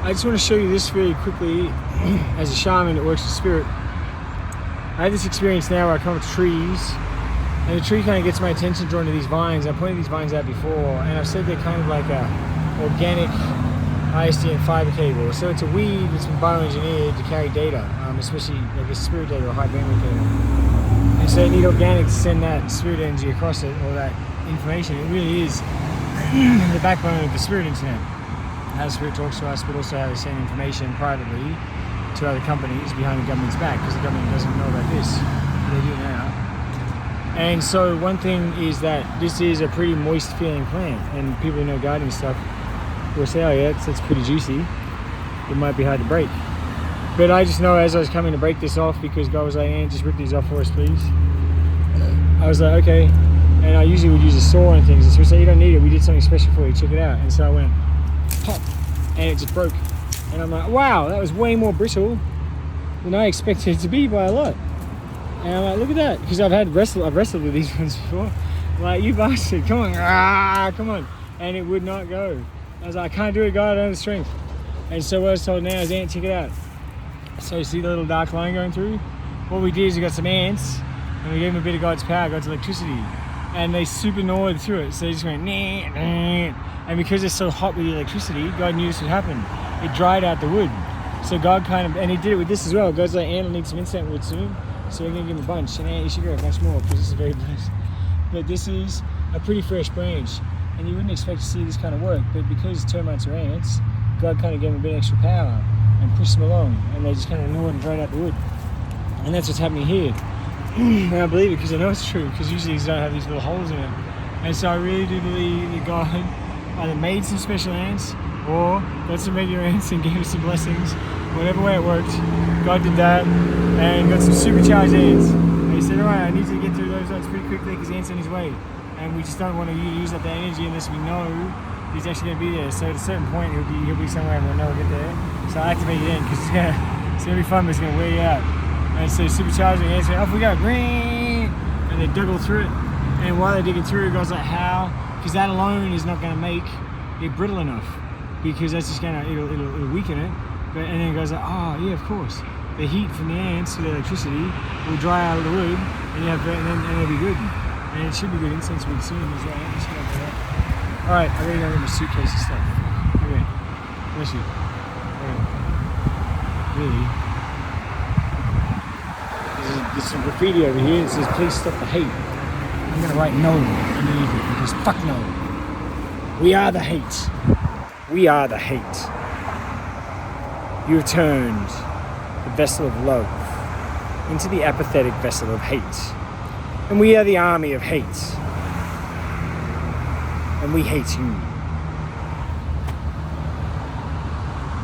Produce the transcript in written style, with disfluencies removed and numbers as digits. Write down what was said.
I just want to show you this really quickly. As a shaman that works with spirit, I had this experience now where I come up to trees, and the tree kind of gets my attention drawn to these vines. I pointed these vines out before, and I've said they're kind of like a organic ISDN fiber cable. So it's a weed that's been bioengineered to carry data, especially like a spirit data or high bandwidth data. And so you need organic to send that spirit energy across it, or that information. It really is the backbone of the spirit internet. How the spirit talks to us, but also how they send information privately to other companies behind the government's back, because the government doesn't know about this. They do now. And so one thing is that this is a pretty moist feeling plant, and people who know gardening stuff will say, oh yeah, it's pretty juicy. It might be hard to break. But I just know as I was coming to break this off, because God was like, "Ann, just rip these off for us, please." I was like, okay. And I usually would use a saw and things, and so we said, you don't need it, we did something special for you, check it out. And so I went, pop, and it just broke. And I'm like, wow, that was way more brittle than I expected it to be by a lot. And I'm like, look at that, because I've wrestled with these ones before. Like, you bastard, come on, come on. And it would not go. I was like, I can't do it, God, I don't have the strength. And so what I was told now is, Ant, check it out. So you see the little dark line going through? What we did is we got some ants, and we gave them a bit of God's power, God's electricity. And they super gnawed through it, so they just went, nah, nah. And because it's so hot with the electricity, God knew this would happen. It dried out the wood. So God kind of, and he did it with this as well. God's like, Ant will need some insect wood soon, so we're gonna give him a bunch. And Ant, you should grow a bunch more, because this is very blessed. But this is a pretty fresh branch, and you wouldn't expect to see this kind of work, but because termites are ants, God kind of gave them a bit extra power and pushed them along, and they just kind of gnawed and dried out the wood. And that's what's happening here. And I believe it because I know it's true, because usually these don't have these little holes in it. And so I really do believe that God either made some special ants or got some regular ants and gave us some blessings. Whatever way it worked, God did that and got some supercharged ants. And he said, all right, I need you to get through those ones pretty quickly because the ant's on his way. And we just don't want to use up that energy unless we know he's actually going to be there. So at a certain point, he'll be somewhere and we'll know we'll get there. So I activate it in because it's going to be fun, but it's going to wear you out. And so supercharging the ants went, off we go, green! And they dug all through it. And while they're digging through, God's like, how? Because that alone is not going to make it brittle enough, because that's just going to, it'll weaken it. But, and then it goes like, oh yeah, of course. The heat from the ants to the electricity will dry out of the wood, and it'll be good. And it should be good incense wood soon as well. Alright, I gotta go get my suitcase and stuff. Okay, bless you. Okay. Really? There's some graffiti over here that says, please stop the hate. I'm gonna write no underneath it, because fuck no. We are the hate. We are the hate. You have turned the vessel of love into the apathetic vessel of hate. And we are the army of hate. And we hate you.